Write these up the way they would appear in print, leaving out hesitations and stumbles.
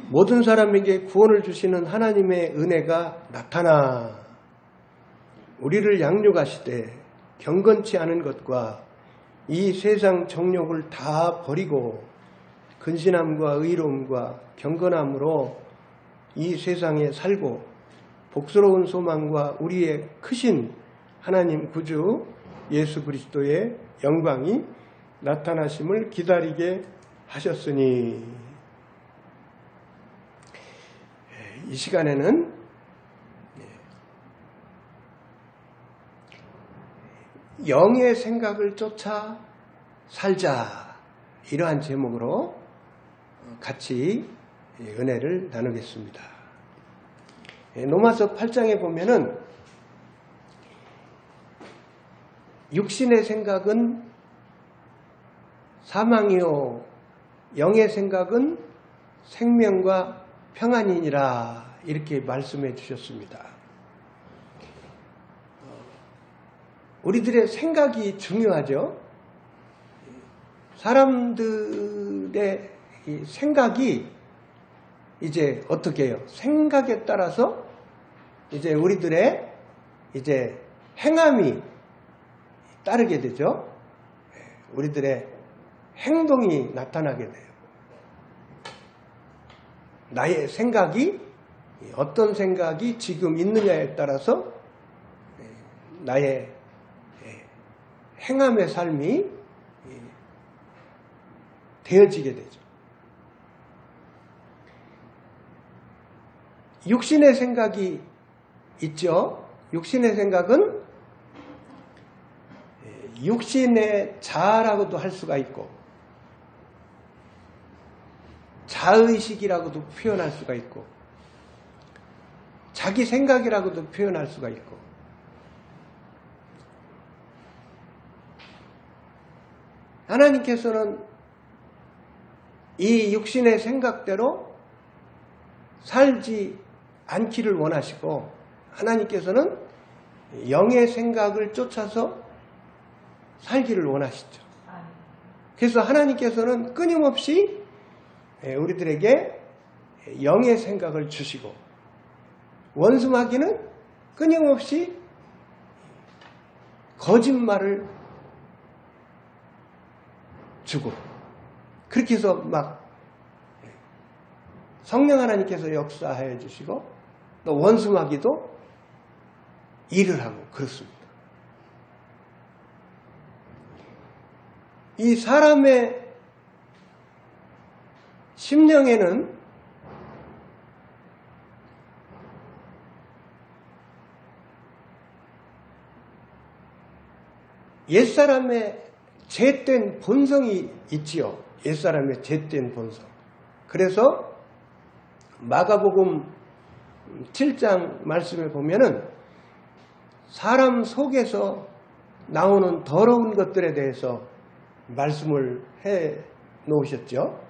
모든 사람에게 구원을 주시는 하나님의 은혜가 나타나 우리를 양육하시되 경건치 않은 것과 이 세상 정욕을 다 버리고 근신함과 의로움과 경건함으로 이 세상에 살고 복스러운 소망과 우리의 크신 하나님 구주 예수 그리스도의 영광이 나타나심을 기다리게 하셨으니, 이 시간에는 영의 생각을 쫓아 살자, 이러한 제목으로 같이 은혜를 나누겠습니다. 로마서 8장에 보면은 육신의 생각은 사망이요 영의 생각은 생명과 평안이니라, 이렇게 말씀해 주셨습니다. 우리들의 생각이 중요하죠. 사람들의 이 생각이 이제 어떻게 해요? 생각에 따라서 이제 우리들의 이제 행함이 따르게 되죠. 우리들의 행동이 나타나게 돼요. 나의 생각이 어떤 생각이 지금 있느냐에 따라서 나의 행함의 삶이 되어지게 되죠. 육신의 생각이 있죠. 육신의 생각은 육신의 자아라고도 할 수가 있고 자의식이라고도 표현할 수가 있고 자기 생각이라고도 표현할 수가 있고, 하나님께서는 이 육신의 생각대로 살지 않기를 원하시고, 하나님께서는 영의 생각을 쫓아서 살기를 원하시죠. 그래서 하나님께서는 끊임없이 우리들에게 영의 생각을 주시고, 원수마귀는 끊임없이 거짓말을 주고, 그렇게 해서 막 성령 하나님께서 역사하여 주시고 또 원수마귀도 일을 하고 그렇습니다. 이 사람의 심령에는 옛사람의 죄된 본성이 있지요. 옛사람의 죄된 본성. 그래서 마가복음 7장 말씀에 보면은 사람 속에서 나오는 더러운 것들에 대해서 말씀을 해 놓으셨죠.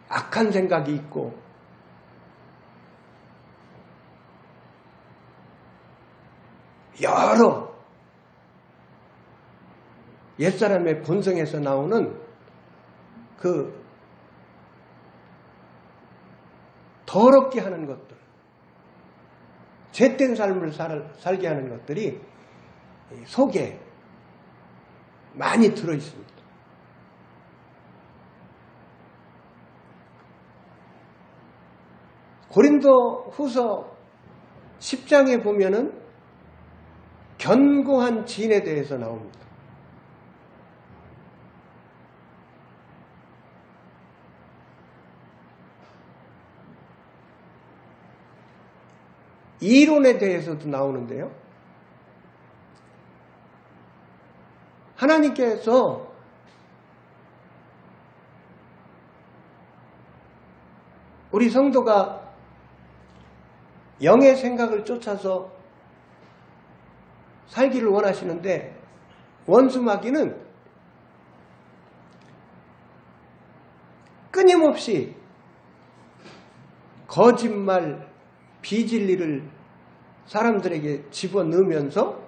악한 생각이 있고 여러 옛사람의 본성에서 나오는 그 더럽게 하는 것들, 죄된 삶을 살게 하는 것들이 속에 많이 들어 있습니다. 고린도 후서 10장에 보면은 견고한 진에 대해서 나옵니다. 이론에 대해서도 나오는데요. 하나님께서 우리 성도가 영의 생각을 쫓아서 살기를 원하시는데, 원수마귀는 끊임없이 거짓말, 비진리를 사람들에게 집어넣으면서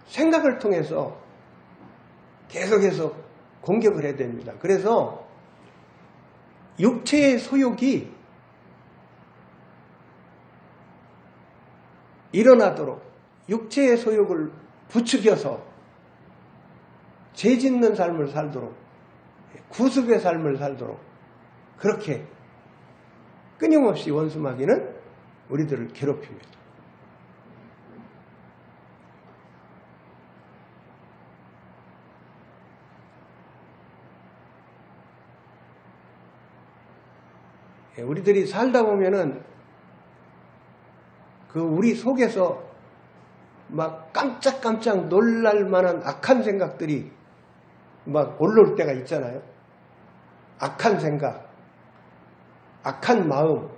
생각을 통해서 계속해서 공격을 해야 됩니다. 그래서 육체의 소욕이 일어나도록 육체의 소욕을 부추겨서 죄짓는 삶을 살도록 구습의 삶을 살도록 그렇게 끊임없이 원수마귀는 우리들을 괴롭힙니다. 우리들이 살다 보면은 그 우리 속에서 막 깜짝깜짝 놀랄 만한 악한 생각들이 막 올라올 때가 있잖아요. 악한 생각, 악한 마음,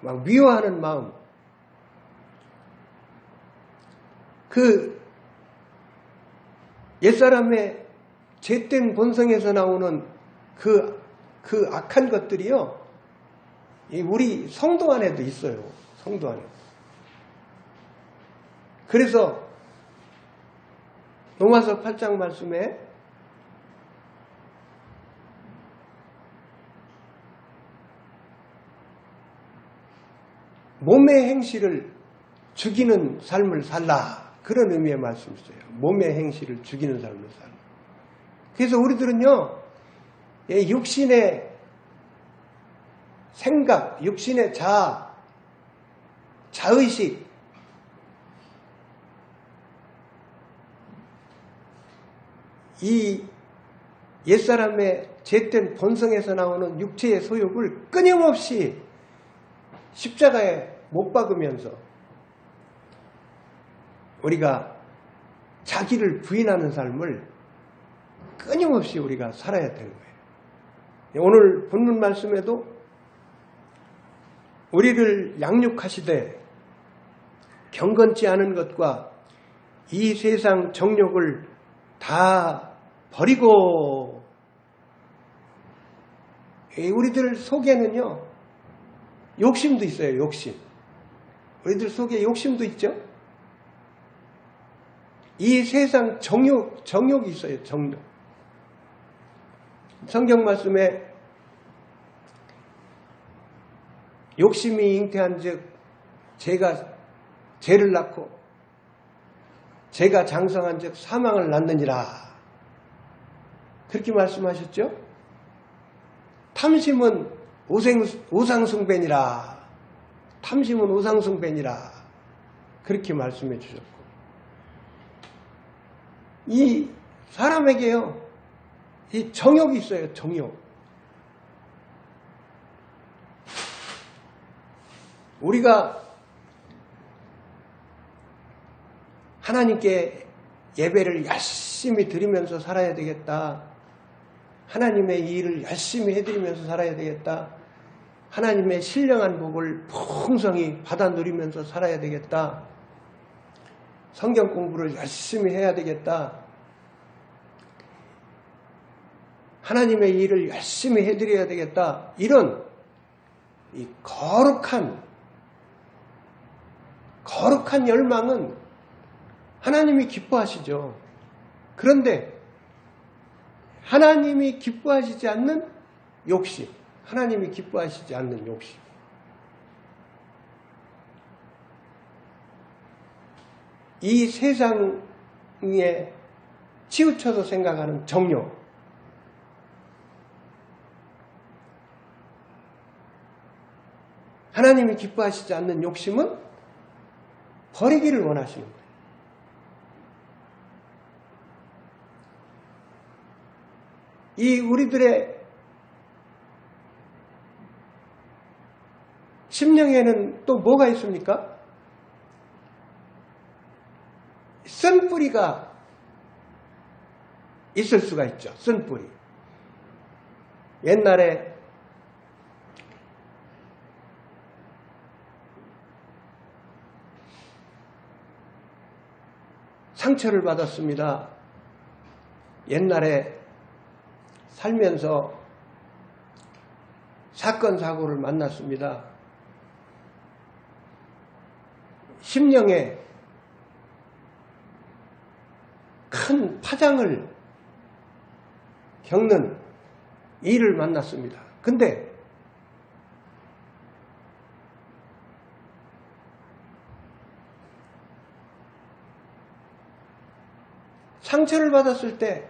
막 미워하는 마음. 그 옛사람의 죄된 본성에서 나오는 그 악한 것들이요, 우리 성도 안에도 있어요. 성도 안에. 그래서 로마서 8장 말씀에 몸의 행실을 죽이는 삶을 살라. 그런 의미의 말씀이세요. 몸의 행실을 죽이는 삶을 살라. 그래서 우리들은요, 육신의 생각, 육신의 자의식, 이 옛사람의 죄된 본성에서 나오는 육체의 소욕을 끊임없이 십자가에 못 박으면서 우리가 자기를 부인하는 삶을 끊임없이 우리가 살아야 되는 거예요. 오늘 본문 말씀에도 우리를 양육하시되 경건치 않은 것과 이 세상 정욕을 다 버리고, 우리들 속에는요 욕심도 있어요. 욕심. 우리들 속에 욕심도 있죠. 이 세상 정욕이 있어요. 정욕. 성경 말씀에 욕심이 잉태한 즉 죄를 낳고 죄가 장성한 즉 사망을 낳느니라. 그렇게 말씀하셨죠. 탐심은 우상숭배니라. 탐심은 우상숭배니라. 그렇게 말씀해 주셨고, 이 사람에게요, 이 정욕이 있어요. 정욕. 우리가 하나님께 예배를 열심히 드리면서 살아야 되겠다. 하나님의 일을 열심히 해드리면서 살아야 되겠다. 하나님의 신령한 복을 풍성히 받아 누리면서 살아야 되겠다. 성경 공부를 열심히 해야 되겠다. 하나님의 일을 열심히 해드려야 되겠다. 이런 이 거룩한 열망은 하나님이 기뻐하시죠. 그런데 하나님이 기뻐하시지 않는 욕심, 하나님이 기뻐하시지 않는 욕심, 이 세상에 치우쳐서 생각하는 정욕, 하나님이 기뻐하시지 않는 욕심은 버리기를 원하시는 거예요. 이 우리들의 심령에는 또 뭐가 있습니까? 쓴뿌리가 있을 수가 있죠. 쓴뿌리. 옛날에 상처를 받았습니다. 옛날에 살면서 사건 사고를 만났습니다. 심령에 큰 파장을 겪는 이를 만났습니다. 근데 상처를 받았을 때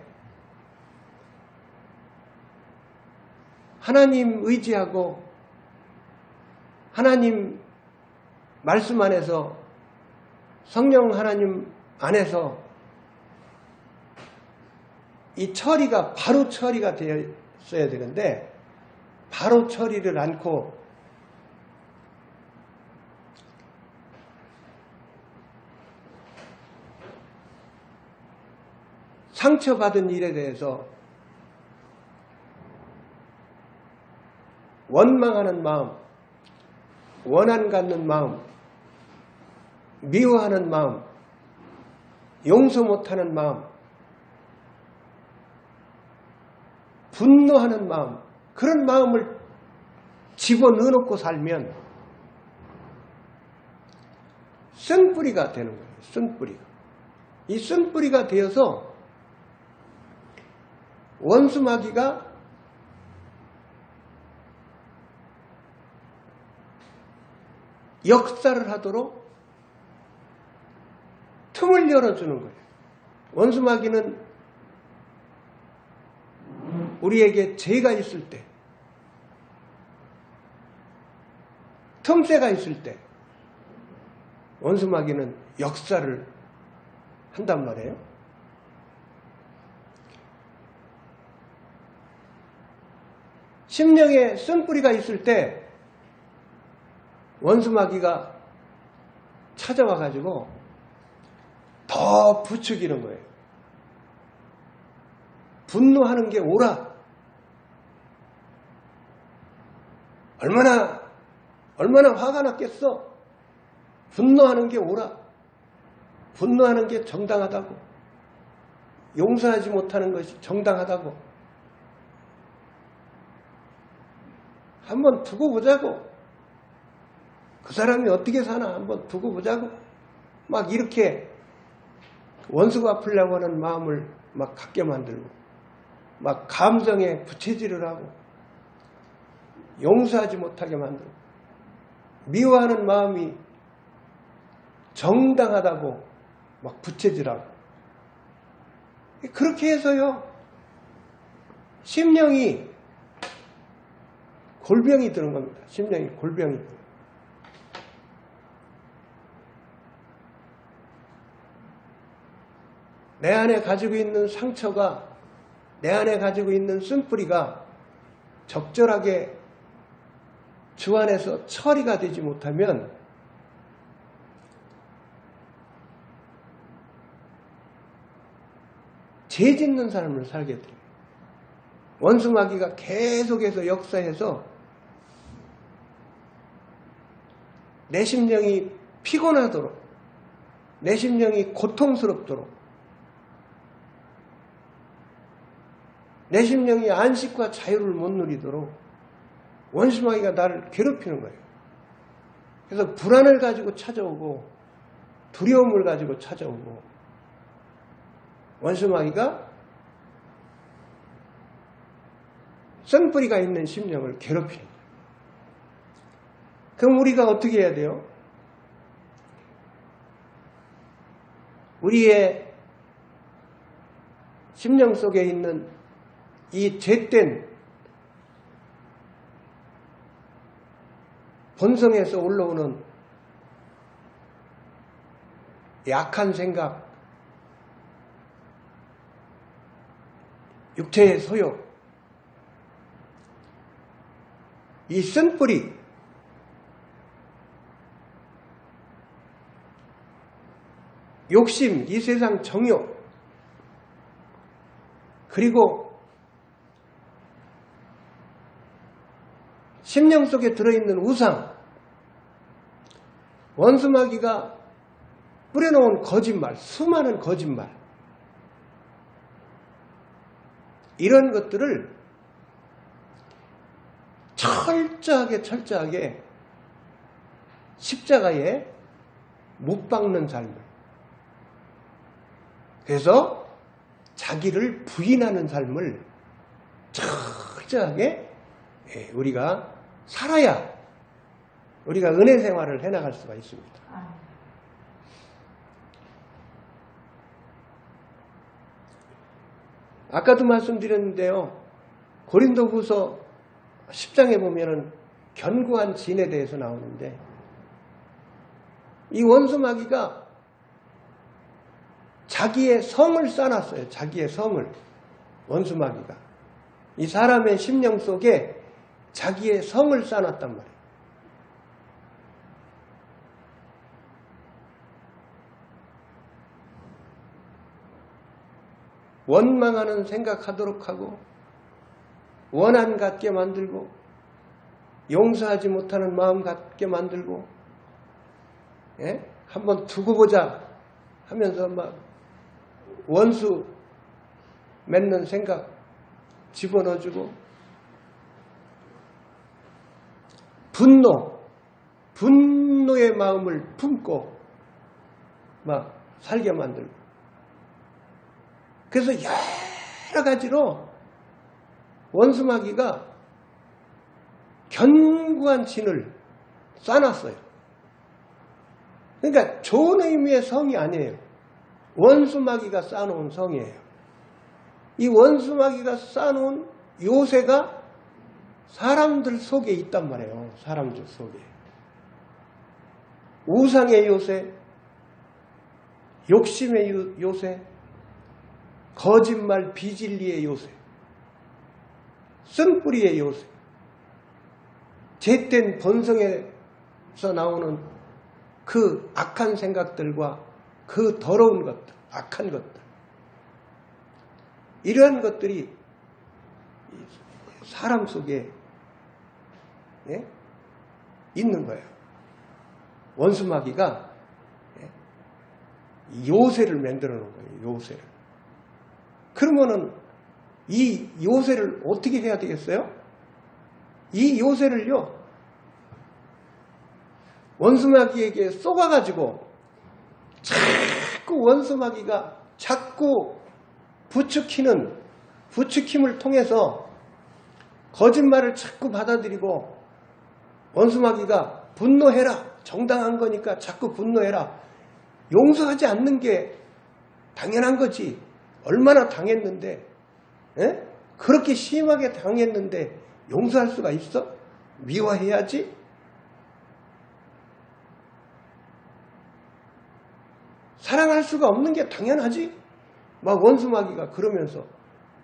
하나님 의지하고 하나님 말씀 안에서 성령 하나님 안에서 이 처리가 바로 처리가 되었어야 되는데 바로 처리를 않고 상처받은 일에 대해서 원망하는 마음, 원한 갖는 마음, 미워하는 마음, 용서 못하는 마음, 분노하는 마음, 그런 마음을 집어넣어놓고 살면 쓴뿌리가 되는 거예요. 쓴뿌리가. 이 쓴뿌리가 되어서 원수마귀가 역사를 하도록 틈을 열어주는 거예요. 원수마귀는 우리에게 죄가 있을 때, 틈새가 있을 때 원수마귀는 역사를 한단 말이에요. 심령에 쓴뿌리가 있을 때 원수마귀가 찾아와 가지고 더 부추기는 거예요. 분노하는 게 옳아. 얼마나 화가 났겠어. 분노하는 게 옳아. 분노하는 게 정당하다고. 용서하지 못하는 것이 정당하다고. 한번 두고 보자고. 그 사람이 어떻게 사나 한번 두고 보자고. 막 이렇게 원수가 아프려고 하는 마음을 막 갖게 만들고 막 감정에 부채질을 하고 용서하지 못하게 만들고 미워하는 마음이 정당하다고 막 부채질하고 그렇게 해서요 심령이 골병이 드는 겁니다. 심령이 골병이 드는 겁니다. 내 안에 가지고 있는 상처가 내 안에 가지고 있는 쓴뿌리가 적절하게 주 안에서 처리가 되지 못하면 죄 짓는 삶을 살게 돼요. 원수마귀가 계속해서 역사해서 내 심령이 피곤하도록 내 심령이 고통스럽도록 내 심령이 안식과 자유를 못 누리도록 원수마귀가 나를 괴롭히는 거예요. 그래서 불안을 가지고 찾아오고 두려움을 가지고 찾아오고 원수마귀가 쓴뿌리가 있는 심령을 괴롭히는 거예요. 그럼 우리가 어떻게 해야 돼요? 우리의 심령 속에 있는 이 죄된 본성에서 올라오는 약한 생각, 육체의 소욕, 이 쓴뿌리, 욕심, 이 세상 정욕, 그리고 심령 속에 들어있는 우상, 원수마귀가 뿌려놓은 거짓말, 수많은 거짓말, 이런 것들을 철저하게 십자가에 못 박는 삶을, 그래서 자기를 부인하는 삶을 철저하게 우리가 살아야 우리가 은혜 생활을 해나갈 수가 있습니다. 아까도 말씀드렸는데요. 고린도후서 10장에 보면은 견고한 진에 대해서 나오는데 이 원수마귀가 자기의 성을 쌓아놨어요. 자기의 성을. 원수마귀가. 이 사람의 심령 속에 자기의 성을 쌓아놨단 말이에요. 원망하는 생각하도록 하고 원한 갖게 만들고 용서하지 못하는 마음 갖게 만들고 한번 두고 보자 하면서 막 원수 맺는 생각 집어넣어주고 분노의 마음을 품고 막 살게 만들고 그래서 여러 가지로 원수마귀가 견고한 진을 쌓아놨어요. 그러니까 좋은 의미의 성이 아니에요. 원수마귀가 쌓아놓은 성이에요. 이 원수마귀가 쌓아놓은 요새가 사람들 속에 있단 말이에요. 사람들 속에. 우상의 요새, 욕심의 요새, 거짓말 비진리의 요새, 쓴뿌리의 요새, 죄된 본성에서 나오는 그 악한 생각들과 그 더러운 것들, 악한 것들, 이러한 것들이 사람 속에 있는 거예요. 원수마귀가 요새를 만들어 놓은 거예요. 요새를. 그러면은 이 요새를 어떻게 해야 되겠어요? 이 요새를요, 원수마귀에게 쏘아가지고 자꾸 원수마귀가 자꾸 부추김을 통해서 거짓말을 자꾸 받아들이고 원수마귀가 분노해라. 정당한 거니까 자꾸 분노해라. 용서하지 않는 게 당연한 거지. 얼마나 당했는데 그렇게 심하게 당했는데 용서할 수가 있어? 미워해야지? 사랑할 수가 없는 게 당연하지? 막 원수마귀가 그러면서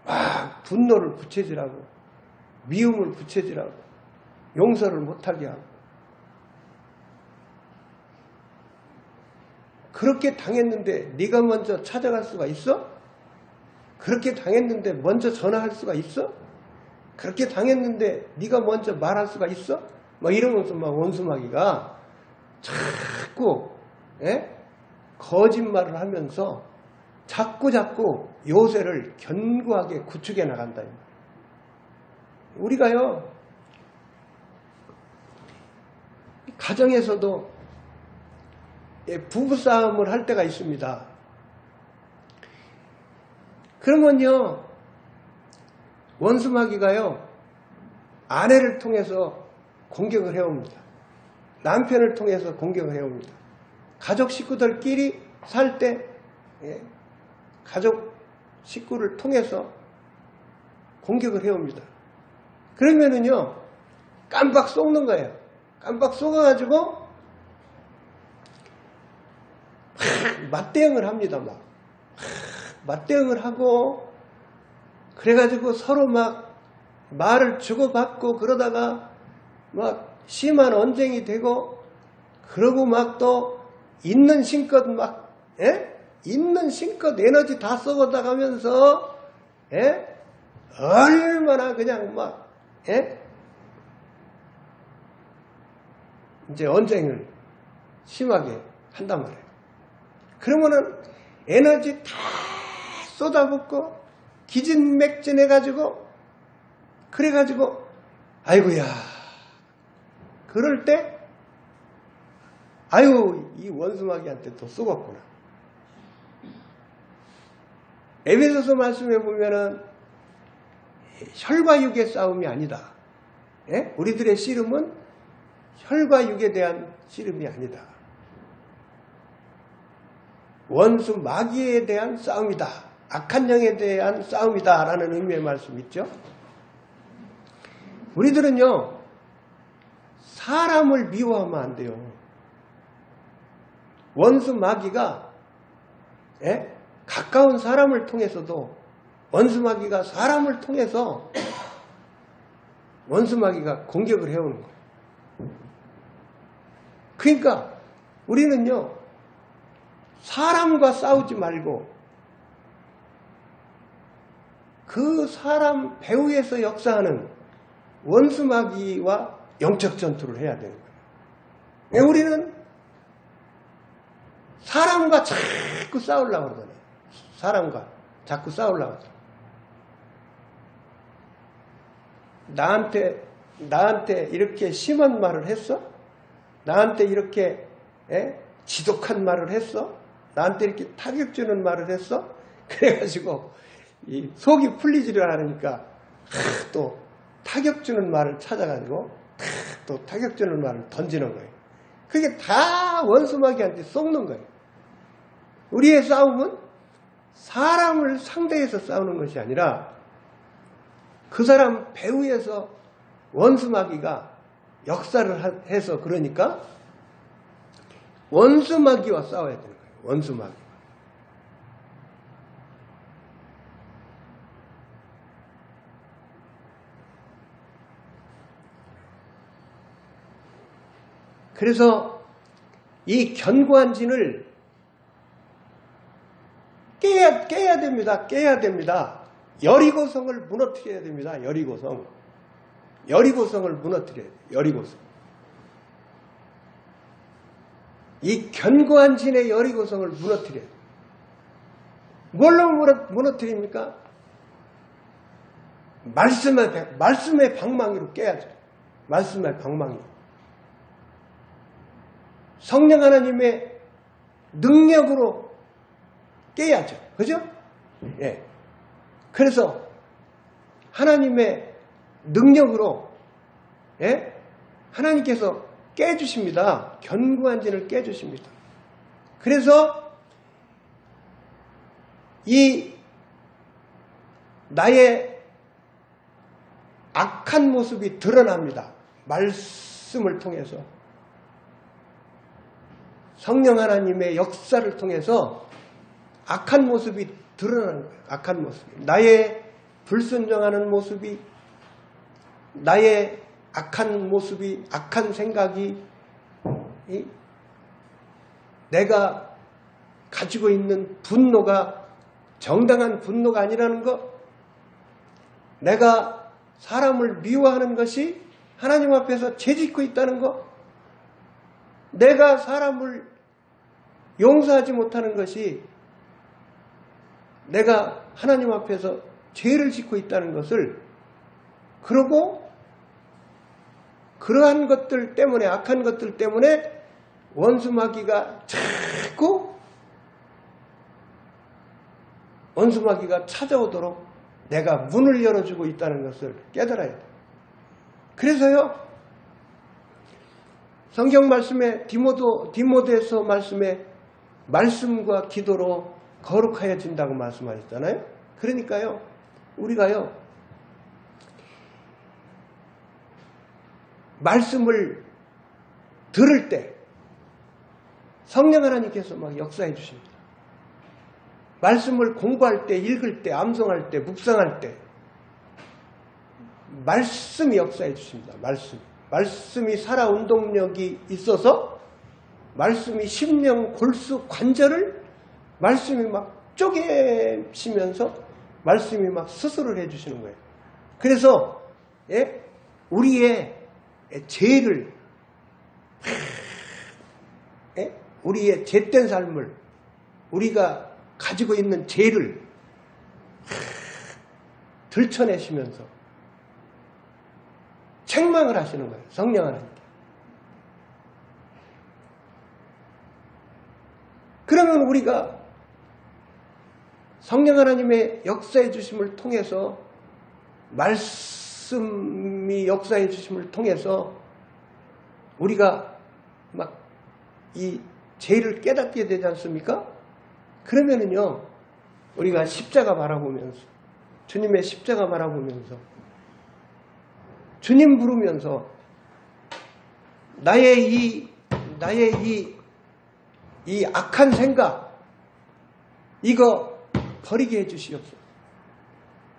막 분노를 부채질하고 미움을 부채질하고 용서를 못하게 하고 그렇게 당했는데 네가 먼저 찾아갈 수가 있어? 그렇게 당했는데 먼저 전화할 수가 있어? 그렇게 당했는데 네가 먼저 말할 수가 있어? 막 이러면서 막 원수마귀가 자꾸 거짓말을 하면서 자꾸 요새를 견고하게 구축해 나간다. 우리가요, 가정에서도 부부싸움을 할 때가 있습니다. 그러면요, 원수마귀가요, 아내를 통해서 공격을 해옵니다. 남편을 통해서 공격을 해옵니다. 가족 식구들끼리 살 때 가족 식구를 통해서 공격을 해옵니다. 그러면은요, 깜빡 속는 거예요. 깜빡 속아가지고 맞대응을 합니다. 막 맞대응을 하고 그래가지고 서로 막 말을 주고받고 그러다가 막 심한 언쟁이 되고 그러고 막 또 있는 힘껏 막 있는 힘껏 에너지 다 썩어나가면서 얼마나 그냥 막 이제 언쟁을 심하게 한단 말이에요. 그러면은 에너지 다 쏟아붓고 기진맥진해가지고 그래가지고 아이고야 그럴 때 아유 이 원수마귀한테 또 쏘겠구나. 에베소서 말씀해 보면은 혈과 육의 싸움이 아니다. 예? 우리들의 씨름은 혈과 육에 대한 씨름이 아니다. 원수 마귀에 대한 싸움이다. 악한 영에 대한 싸움이다. 라는 의미의 말씀 있죠. 우리들은요, 사람을 미워하면 안 돼요. 원수 마귀가 가까운 사람을 통해서도 원수 마귀가 사람을 통해서 원수 마귀가 공격을 해오는 거예요. 그러니까 우리는요, 사람과 싸우지 말고 그 사람 배후에서 역사하는 원수 마귀와 영적 전투를 해야 되는 거예요. 우리는 사람과 자꾸 싸우려고 그러잖아요. 사람과 자꾸 싸우려고 그러잖아요. 나한테 이렇게 심한 말을 했어? 나한테 이렇게 지독한 말을 했어? 나한테 이렇게 타격 주는 말을 했어? 그래가지고 이 속이 풀리지를 않으니까 또 타격 주는 말을 찾아가지고 또 타격 주는 말을 던지는 거예요. 그게 다 원수마귀한테 속는 거예요. 우리의 싸움은 사람을 상대해서 싸우는 것이 아니라 그 사람 배후에서 원수마귀가 역사를 해서, 그러니까 원수마귀와 싸워야 되는 거예요. 원수마귀. 그래서 이 견고한 진을 깨야 됩니다. 깨야 됩니다. 여리고성을 무너뜨려야 됩니다. 여리고성을 무너뜨려야 돼요. 여리고성. 이 견고한 진의 여리고성을 무너뜨려야 돼요. 뭘로 무너뜨립니까? 말씀의 방망이로 깨야죠. 말씀의 방망이. 성령 하나님의 능력으로 깨야죠. 그죠? 예. 그래서 하나님의 능력으로 하나님께서 깨주십니다. 견고한 진을 깨주십니다. 그래서 이 나의 악한 모습이 드러납니다. 말씀을 통해서. 성령 하나님의 역사를 통해서 악한 모습이 드러나는 거예요. 악한 모습이. 나의 불순종하는 모습이, 나의 악한 모습이, 악한 생각이, 내가 가지고 있는 분노가 정당한 분노가 아니라는 것, 내가 사람을 미워하는 것이 하나님 앞에서 죄짓고 있다는 것, 내가 사람을 용서하지 못하는 것이 내가 하나님 앞에서 죄를 짓고 있다는 것을, 그러고 그러한 것들 때문에, 악한 것들 때문에 원수마귀가 자꾸 원수마귀가 찾아오도록 내가 문을 열어주고 있다는 것을 깨달아야 돼요. 그래서요, 성경 말씀에 디모데서 말씀에 말씀과 기도로 거룩하여진다고 말씀하셨잖아요. 그러니까요, 우리가요, 말씀을 들을 때 성령 하나님께서 막 역사해 주십니다. 말씀을 공부할 때, 읽을 때, 암송할 때, 묵상할 때 말씀이 역사해 주십니다. 말씀이 살아 운동력이 있어서 말씀이 심령, 골수, 관절을 말씀이 막 쪼개시면서 말씀이 막 수술을 해주시는 거예요. 그래서 우리의 죄를, 우리의 죄된 삶을, 우리가 가지고 있는 죄를 들춰내시면서 책망을 하시는 거예요. 성령 하나님께. 그러면 우리가 성령 하나님의 역사해 주심을 통해서 말씀이 역사해 주심을 통해서 우리가 막 이 죄를 깨닫게 되지 않습니까? 그러면은요, 우리가 십자가 바라보면서, 주님의 십자가 바라보면서, 주님 부르면서, 나의 이 악한 생각, 이거 버리게 해 주시옵소서.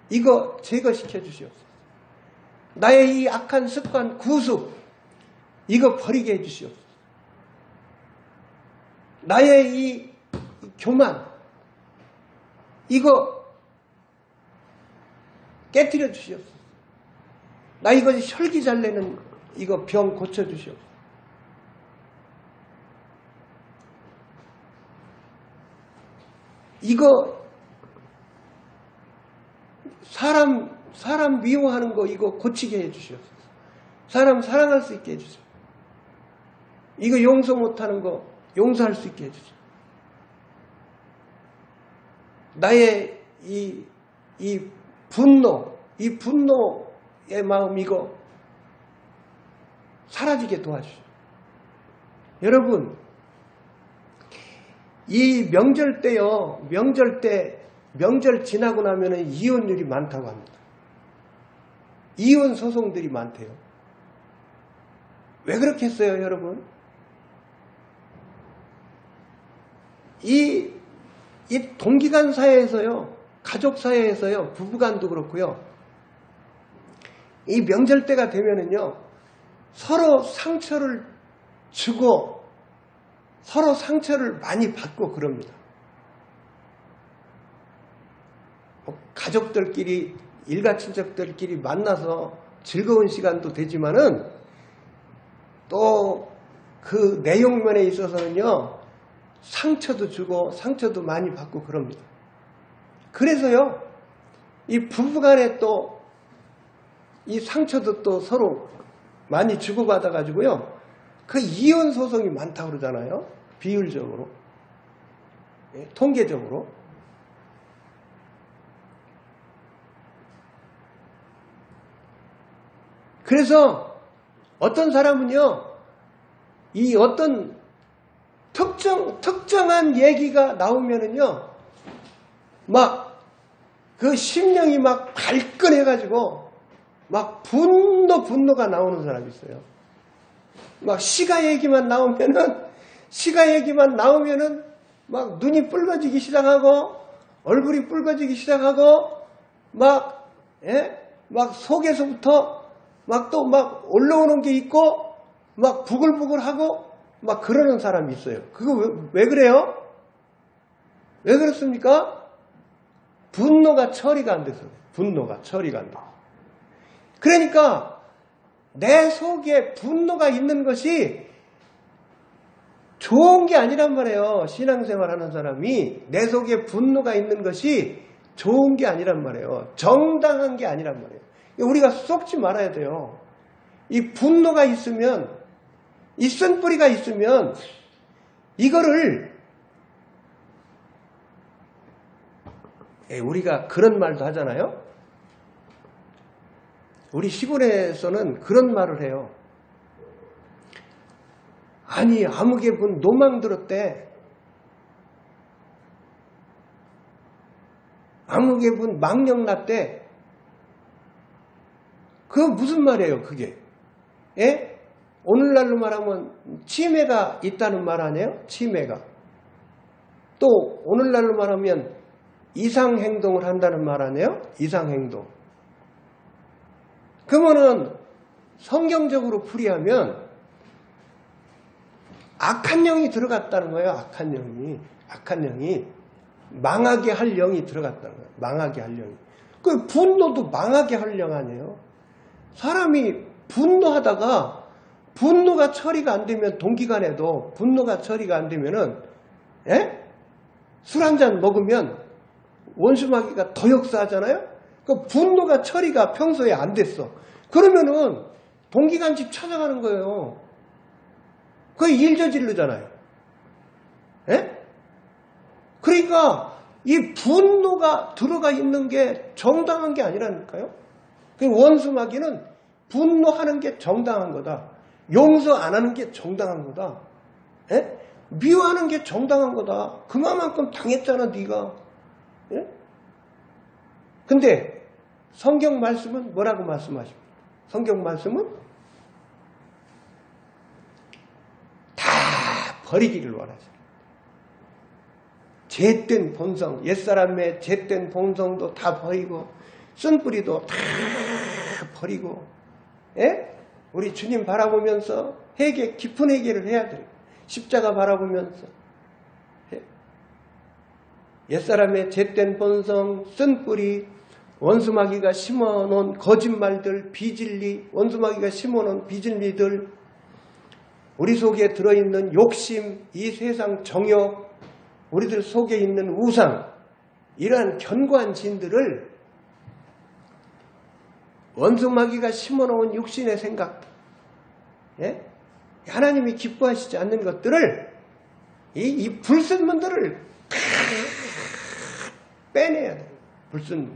이거 제거시켜 주시옵소서. 나의 이 악한 습관, 구습, 이거 버리게 해 주시옵소서. 나의 이 교만, 이거 깨뜨려 주시옵소서. 나 이거 혈기 잘 내는 이거 병 고쳐 주시옵소서. 이거 사람 미워하는 거 이거 고치게 해 주시옵소서. 사람 사랑할 수 있게 해 주세요. 이거 용서 못하는 거 용서할 수 있게 해 주세요. 나의 이 분노의 마음 이거 사라지게 도와주세요. 여러분, 이 명절 때요, 명절 지나고 나면은 이혼율이 많다고 합니다. 이혼 소송들이 많대요. 왜 그렇게 했어요, 여러분? 이 동기간 사회에서요, 가족 사회에서요, 부부간도 그렇고요, 이 명절 때가 되면은요, 서로 상처를 주고 서로 상처를 많이 받고 그럽니다. 가족들끼리, 일가친척들끼리 만나서 즐거운 시간도 되지만은 또 그 내용면에 있어서는요, 상처도 주고 상처도 많이 받고 그럽니다. 그래서요, 이 부부간에 또 이 상처도 또 서로 많이 주고받아 가지고요, 그 이혼 소송이 많다고 그러잖아요. 비율적으로, 통계적으로. 그래서 어떤 사람은요, 이 어떤 특정한 얘기가 나오면은요, 막 그 심령이 막 발끈해가지고 막 분노가 나오는 사람이 있어요. 막 시가 얘기만 나오면은 막 눈이 붉어지기 시작하고 얼굴이 붉어지기 시작하고 막 속에서부터 막 또 막 올라오는 게 있고 막 부글부글하고 막 그러는 사람이 있어요. 그거 왜 그래요? 왜 그렇습니까? 분노가 처리가 안 돼서. 분노가 처리가 안 돼. 그러니까 내 속에 분노가 있는 것이 좋은 게 아니란 말이에요. 신앙생활 하는 사람이 내 속에 분노가 있는 것이 좋은 게 아니란 말이에요. 정당한 게 아니란 말이에요. 우리가 속지 말아야 돼요. 이 분노가 있으면, 이 쓴뿌리가 있으면 이거를 우리가 그런 말도 하잖아요. 우리 시골에서는 그런 말을 해요. 아니, 아무개 분 노망 들었대. 아무개 분 망령 났대. 그거 무슨 말이에요, 그게? 예? 오늘날로 말하면 치매가 있다는 말 아니에요? 치매가. 또 오늘날로 말하면 이상행동을 한다는 말 아니에요? 이상행동. 그러면은 성경적으로 풀이하면 악한 영이 들어갔다는 거예요. 악한 영이 망하게 할 영이 들어갔다는 거예요. 망하게 할 영이. 그 분노도 망하게 할 영 아니에요. 사람이 분노하다가 분노가 처리가 안 되면, 동기간에도 분노가 처리가 안 되면은 술 한 잔 먹으면 원수마귀가 더 역사하잖아요. 그 분노가 처리가 평소에 안 됐어. 그러면은 동기간 집 찾아가는 거예요. 그게 일 저지르잖아요. 그러니까 이 분노가 들어가 있는 게 정당한 게 아니라니까요. 그 원수마귀는 분노하는 게 정당한 거다. 용서 안 하는 게 정당한 거다. 예? 미워하는 게 정당한 거다. 그만큼 당했잖아 네가. 예? 근데 성경 말씀은 뭐라고 말씀하십니까? 성경 말씀은 다 버리기를 원하죠. 죄된 본성, 옛사람의 죄된 본성도 다 버리고 쓴뿌리도 다 버리고, 예? 우리 주님 바라보면서 깊은 회개를 해야 돼요. 십자가 바라보면서. 예? 옛사람의 죄된 본성, 쓴뿌리, 원수마귀가 심어놓은 거짓말들, 비진리, 원수마귀가 심어놓은 비진리들, 우리 속에 들어있는 욕심, 이 세상 정욕, 우리들 속에 있는 우상, 이러한 견고한 진들을 원수마귀가 심어놓은 육신의 생각, 예? 하나님이 기뻐하시지 않는 것들을, 이 불순물들을 빼내야 돼요. 불순물.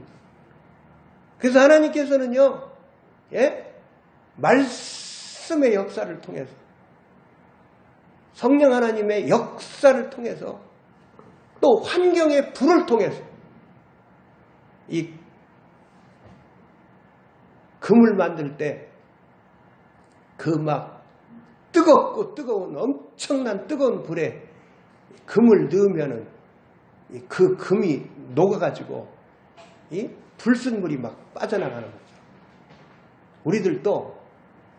그래서 하나님께서는요, 예? 말씀의 역사를 통해서, 성령 하나님의 역사를 통해서, 또 환경의 불을 통해서 이 금을 만들 때 그 막 뜨겁고 뜨거운 엄청난 뜨거운 불에 금을 넣으면은 그 금이 녹아가지고 이 불순물이 막 빠져나가는 거죠. 우리들도,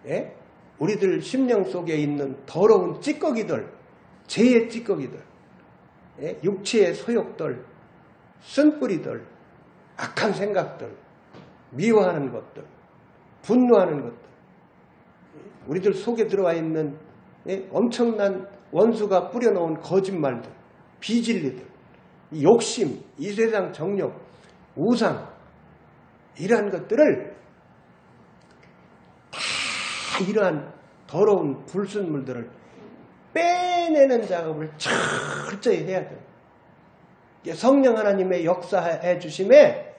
예? 우리들 심령 속에 있는 더러운 찌꺼기들, 죄의 찌꺼기들, 예? 육체의 소욕들, 쓴뿌리들, 악한 생각들, 미워하는 것들, 분노하는 것들, 우리들 속에 들어와 있는, 예? 엄청난 원수가 뿌려놓은 거짓말들, 비진리들, 욕심, 이 세상 정욕, 우상, 이러한 것들을 다 이러한 더러운 불순물들을 빼내는 작업을 철저히 해야 돼요. 성령 하나님의 역사해 주심에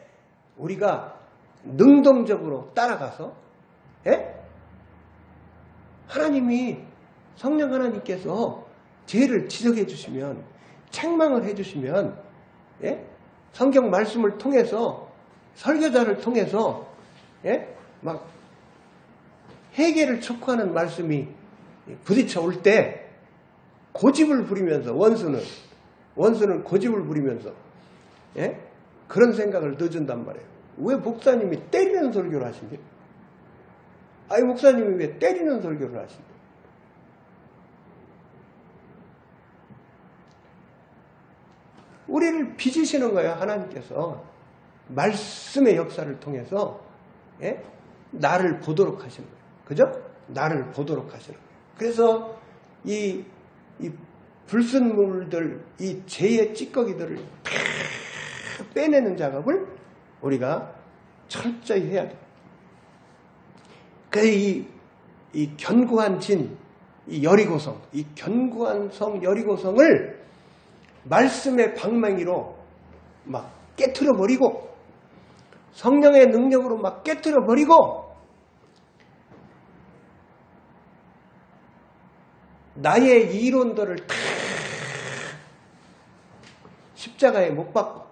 우리가 능동적으로 따라가서, 예? 하나님이, 성령 하나님께서 죄를 지적해 주시면, 책망을 해 주시면, 예? 성경 말씀을 통해서, 설교자를 통해서, 예? 막 회개를 촉구하는 말씀이 부딪혀 올 때 고집을 부리면서, 원수는 고집을 부리면서, 예? 그런 생각을 넣어준단 말이에요. 왜 목사님이 때리는 설교를 하신대요? 아니, 목사님이 왜 때리는 설교를 하신대요? 우리를 빚으시는 거예요. 하나님께서 말씀의 역사를 통해서, 예? 나를 보도록 하시는 거예요. 그죠? 나를 보도록 하시는 거예요. 그래서 이 불순물들, 이 죄의 찌꺼기들을 다 빼내는 작업을 우리가 철저히 해야 돼요. 그래서 이 견고한 진, 이 여리고성, 이 견고한 성 여리고성을 말씀의 방망이로 막 깨트려 버리고, 성령의 능력으로 막 깨트려 버리고, 나의 이론들을 다 십자가에 못 박고,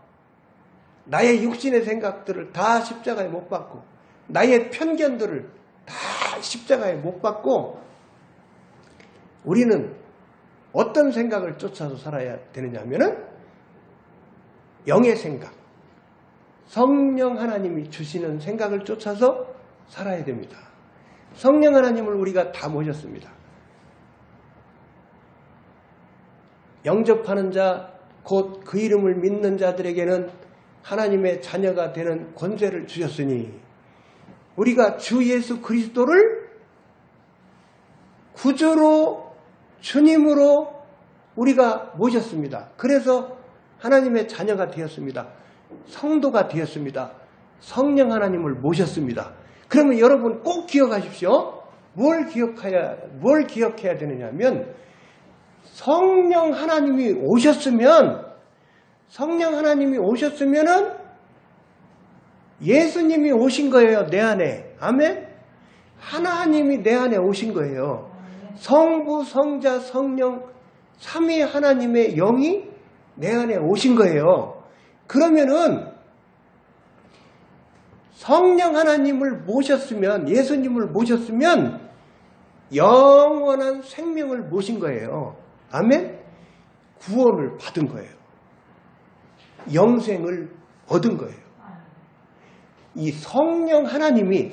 나의 육신의 생각들을 다 십자가에 못 박고, 나의 편견들을 다 십자가에 못 박고, 우리는 어떤 생각을 쫓아서 살아야 되느냐 하면은 영의 생각, 성령 하나님이 주시는 생각을 쫓아서 살아야 됩니다. 성령 하나님을 우리가 다 모셨습니다. 영접하는 자, 곧 그 이름을 믿는 자들에게는 하나님의 자녀가 되는 권세를 주셨으니, 우리가 주 예수 그리스도를 구주로, 주님으로 우리가 모셨습니다. 그래서 하나님의 자녀가 되었습니다. 성도가 되었습니다. 성령 하나님을 모셨습니다. 그러면 여러분 꼭 기억하십시오. 뭘 기억해야 되느냐 하면, 성령 하나님이 오셨으면은 예수님이 오신 거예요. 내 안에. 아멘? 하나님이 내 안에 오신 거예요. 성부, 성자, 성령 삼위 하나님의 영이 내 안에 오신 거예요. 그러면은 성령 하나님을 모셨으면, 예수님을 모셨으면 영원한 생명을 모신 거예요. 아멘? 구원을 받은 거예요. 영생을 얻은 거예요. 이 성령 하나님이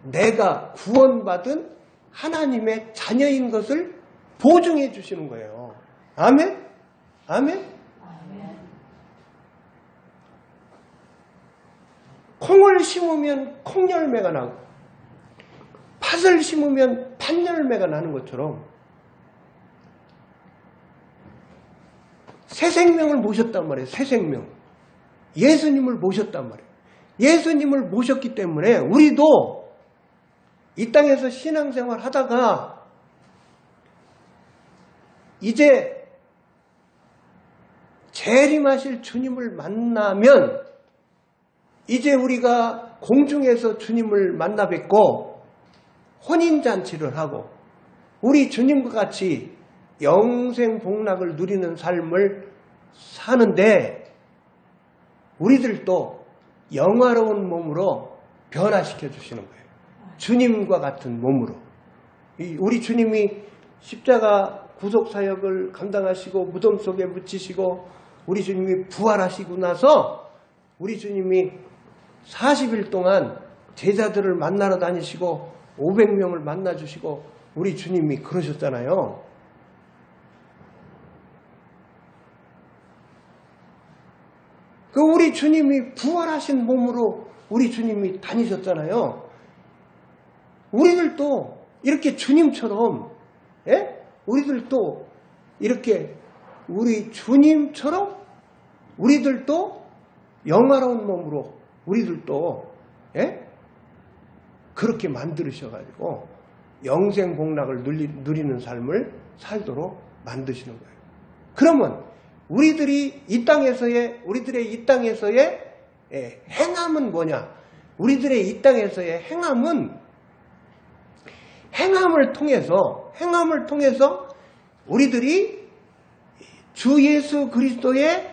내가 구원받은 하나님의 자녀인 것을 보증해 주시는 거예요. 아멘? 아멘? 콩을 심으면 콩열매가 나고 팥을 심으면 팥열매가 나는 것처럼 새 생명을 모셨단 말이에요. 새 생명. 예수님을 모셨단 말이에요. 예수님을 모셨기 때문에 우리도 이 땅에서 신앙생활 하다가 이제 재림하실 주님을 만나면 이제 우리가 공중에서 주님을 만나 뵙고 혼인잔치를 하고 우리 주님과 같이 영생 복락을 누리는 삶을 사는데 우리들도 영화로운 몸으로 변화시켜 주시는 거예요. 주님과 같은 몸으로. 우리 주님이 십자가 구속사역을 감당하시고 무덤 속에 묻히시고 우리 주님이 부활하시고 나서 우리 주님이 40일 동안 제자들을 만나러 다니시고 500명을 만나주시고 우리 주님이 그러셨잖아요. 그 우리 주님이 부활하신 몸으로 우리 주님이 다니셨잖아요. 우리들도 이렇게 주님처럼, 우리들도 이렇게 우리 주님처럼 우리들도 영화로운 몸으로 우리들도 그렇게 만들으셔가지고 영생복락을 누리는 삶을 살도록 만드시는 거예요. 그러면 우리들의 이 땅에서의 행함은 뭐냐? 우리들의 이 땅에서의 행함을 통해서 우리들이 주 예수 그리스도의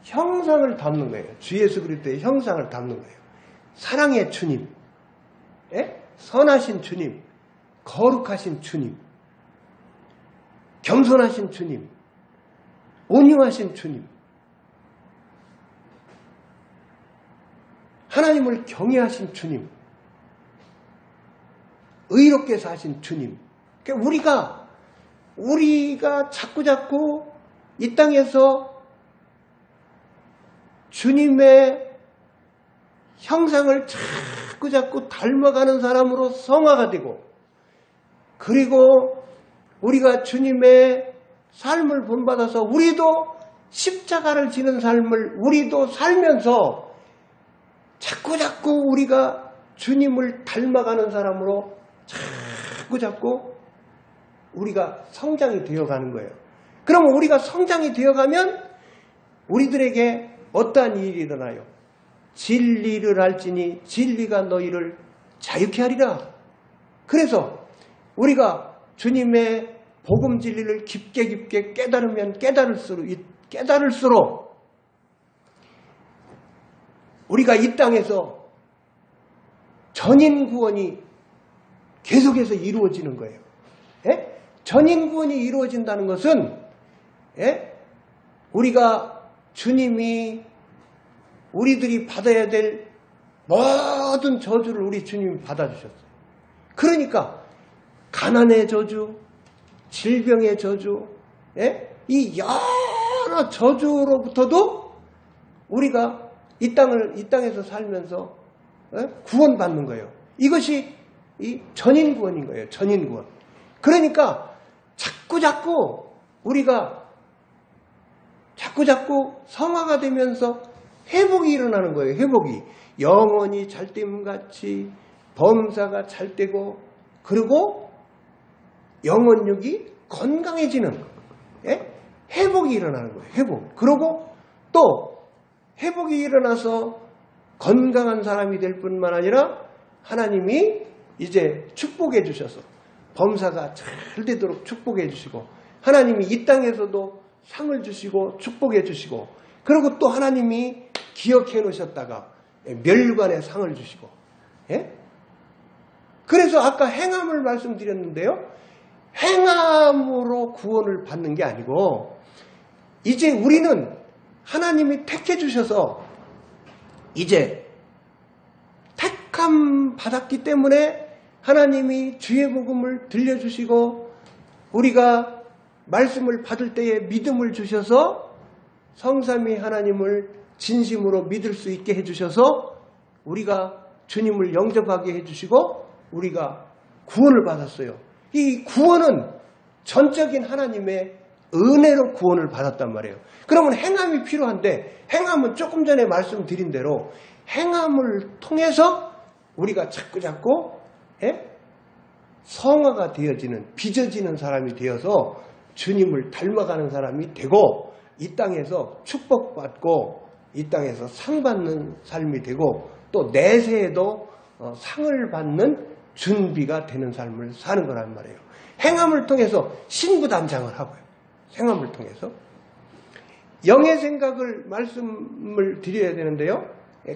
형상을 담는 거예요. 주 예수 그리스도의 형상을 담는 거예요. 사랑의 주님, 선하신 주님, 거룩하신 주님, 겸손하신 주님, 온유하신 주님, 하나님을 경외하신 주님, 의롭게 사신 주님. 그러니까 우리가 자꾸 이 땅에서 주님의 형상을 자꾸 닮아가는 사람으로 성화가 되고, 그리고 우리가 주님의 삶을 본받아서 우리도 십자가를 지는 삶을 우리도 살면서 자꾸 우리가 주님을 닮아가는 사람으로 자꾸 우리가 성장이 되어가는 거예요. 그러면 우리가 성장이 되어가면 우리들에게 어떠한 일이 일어나요? 진리를 알지니 진리가 너희를 자유케 하리라. 그래서 우리가 주님의 복음 진리를 깊게 깨달으면 깨달을수록 우리가 이 땅에서 전인 구원이 계속해서 이루어지는 거예요. 전인 구원이 이루어진다는 것은 우리가 주님이 우리들이 받아야 될 모든 저주를 우리 주님이 받아주셨어요. 그러니까 가난의 저주, 질병의 저주, 이 여러 저주로부터도 우리가 이 땅에서 살면서 구원받는 거예요. 이것이 이 전인 구원인 거예요. 전인 구원. 그러니까 자꾸 우리가 자꾸 성화가 되면서 회복이 일어나는 거예요. 회복이. 영혼이 잘됨같이 범사가 잘되고, 그리고 영혼육이 건강해지는 회복이 일어나는 거예요. 회복. 그리고 또 회복이 일어나서 건강한 사람이 될 뿐만 아니라 하나님이 이제 축복해 주셔서 범사가 잘 되도록 축복해 주시고 하나님이 이 땅에서도 상을 주시고 축복해 주시고 그리고 또 하나님이 기억해 놓으셨다가 멸관의 상을 주시고 예? 그래서 아까 행함을 말씀드렸는데요. 행함으로 구원을 받는 게 아니고 이제 우리는 하나님이 택해 주셔서 이제 택함 받았기 때문에 하나님이 주의 복음을 들려주시고 우리가 말씀을 받을 때에 믿음을 주셔서 성삼위 하나님을 진심으로 믿을 수 있게 해주셔서 우리가 주님을 영접하게 해주시고 우리가 구원을 받았어요. 이 구원은 전적인 하나님의 은혜로 구원을 받았단 말이에요. 그러면 행함이 필요한데 행함은 조금 전에 말씀드린 대로 행함을 통해서 우리가 자꾸 성화가 되어지는 빚어지는 사람이 되어서 주님을 닮아가는 사람이 되고 이 땅에서 축복받고 이 땅에서 상 받는 삶이 되고 또 내세에도 상을 받는 준비가 되는 삶을 사는 거란 말이에요. 행함을 통해서 신부단장을 하고요. 행함을 통해서 영의 생각을 말씀을 드려야 되는데요.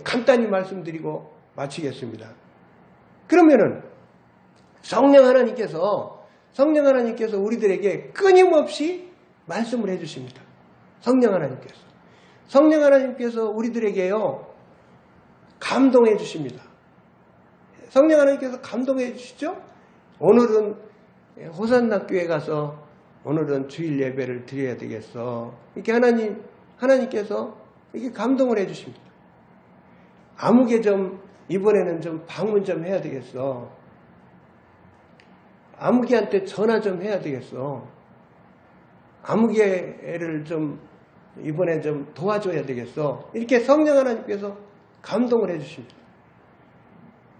간단히 말씀드리고 마치겠습니다. 그러면은 성령 하나님께서 우리들에게 끊임없이 말씀을 해주십니다. 성령 하나님께서 우리들에게요 감동해 주십니다. 성령 하나님께서 감동해 주시죠. 오늘은 호산나 교회 가서 오늘은 주일 예배를 드려야 되겠어. 이렇게 하나님께서 이렇게 감동을 해 주십니다. 아무개 좀 이번에는 좀 방문 좀 해야 되겠어. 아무개한테 전화 좀 해야 되겠어. 아무개를 좀 이번에 좀 도와줘야 되겠어. 이렇게 성령 하나님께서 감동을 해 주십니다.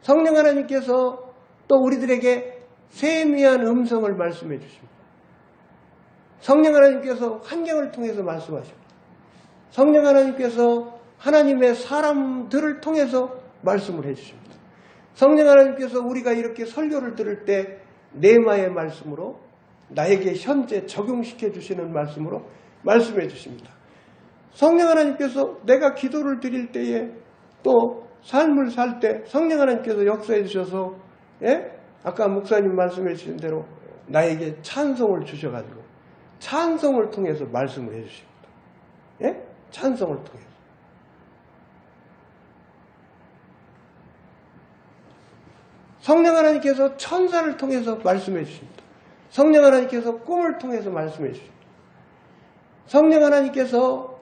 성령 하나님께서 또 우리들에게 세미한 음성을 말씀해 주십니다. 성령 하나님께서 환경을 통해서 말씀하십니다. 성령 하나님께서 하나님의 사람들을 통해서 말씀을 해 주십니다. 성령 하나님께서 우리가 이렇게 설교를 들을 때 네마의 말씀으로 나에게 현재 적용시켜 주시는 말씀으로 말씀해 주십니다. 성령 하나님께서 내가 기도를 드릴 때에 또 삶을 살 때 성령 하나님께서 역사해 주셔서 아까 목사님 말씀해 주신 대로 나에게 찬송을 주셔가지고 찬송을 통해서 말씀을 해 주십니다. 찬송을 통해서. 성령 하나님께서 천사를 통해서 말씀해 주십니다. 성령 하나님께서 꿈을 통해서 말씀해 주십니다. 성령 하나님께서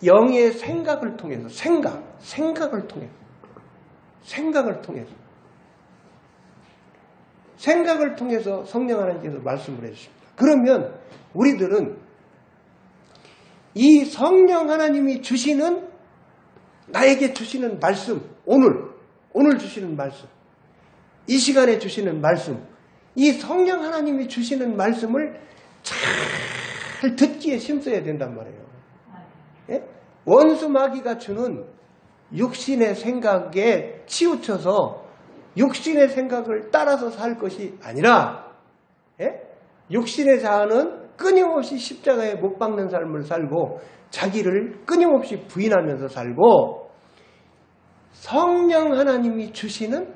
영의 생각을 통해서 생각을 통해서 성령 하나님께서 말씀을 해주십니다. 그러면 우리들은 이 성령 하나님이 주시는 나에게 주시는 말씀 오늘 주시는 말씀 이 시간에 주시는 말씀 이 성령 하나님이 주시는 말씀을 잘 듣기에 힘써야 된단 말이에요. 원수 마귀가 주는 육신의 생각에 치우쳐서 육신의 생각을 따라서 살 것이 아니라 육신의 자아는 끊임없이 십자가에 못 박는 삶을 살고 자기를 끊임없이 부인하면서 살고 성령 하나님이 주시는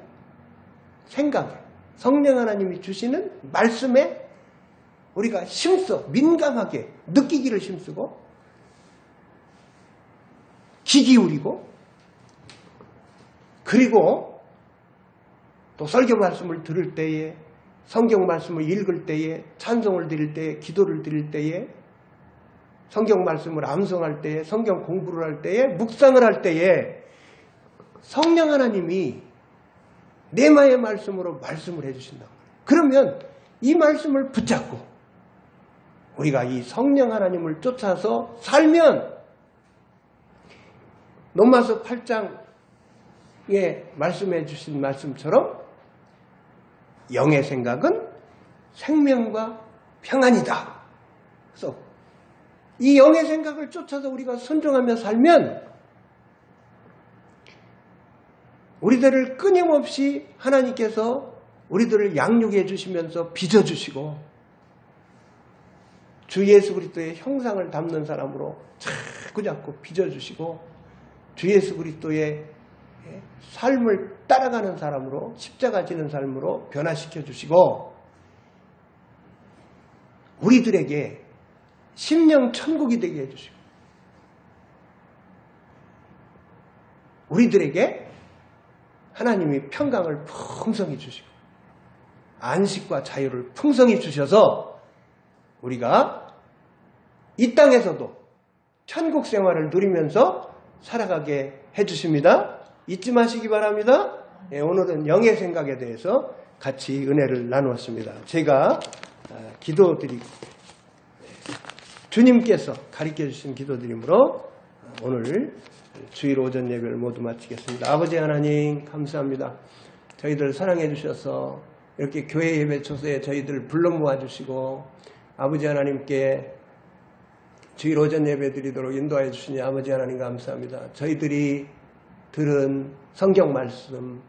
생각에 성령 하나님이 주시는 말씀에 우리가 민감하게 느끼기를 힘쓰고 귀 기울이고 그리고 또 설교 말씀을 들을 때에 성경 말씀을 읽을 때에 찬송을 드릴 때에 기도를 드릴 때에 성경 말씀을 암송할 때에 성경 공부를 할 때에 묵상을 할 때에 성령 하나님이 네마의 말씀으로 말씀을 해주신다. 그러면 이 말씀을 붙잡고 우리가 이 성령 하나님을 쫓아서 살면 로마서 8장에 말씀해 주신 말씀처럼 영의 생각은 생명과 평안이다. 그래서 이 영의 생각을 쫓아서 우리가 순종하며 살면 우리들을 끊임없이 하나님께서 우리들을 양육해 주시면서 빚어주시고 주 예수 그리스도의 형상을 담는 사람으로 자꾸 빚어주시고 주 예수 그리스도의 삶을 따라가는 사람으로 십자가 지는 삶으로 변화시켜 주시고 우리들에게 심령 천국이 되게 해주시고 우리들에게 하나님이 평강을 풍성히 주시고 안식과 자유를 풍성히 주셔서 우리가 이 땅에서도 천국 생활을 누리면서 살아가게 해주십니다. 잊지 마시기 바랍니다. 오늘은 영의 생각에 대해서 같이 은혜를 나누었습니다. 제가 기도드리고 주님께서 가르쳐 주신 기도드림으로 오늘 주일 오전 예배를 모두 마치겠습니다. 아버지 하나님 감사합니다. 저희들 사랑해 주셔서 이렇게 교회 예배 초소에 저희들 불러 모아 주시고 아버지 하나님께 주일 오전 예배 드리도록 인도하여 주시니 아버지 하나님 감사합니다. 저희들이 들은 성경 말씀,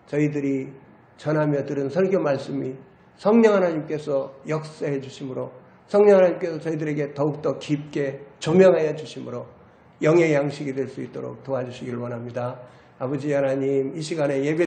저희들이 전하며 들은 설교 말씀이 성령 하나님께서 역사해 주심으로 성령 하나님께서 저희들에게 더욱더 깊게 조명하여 주심으로 영의 양식이 될 수 있도록 도와주시기를 원합니다. 아버지 하나님 이 시간에 예배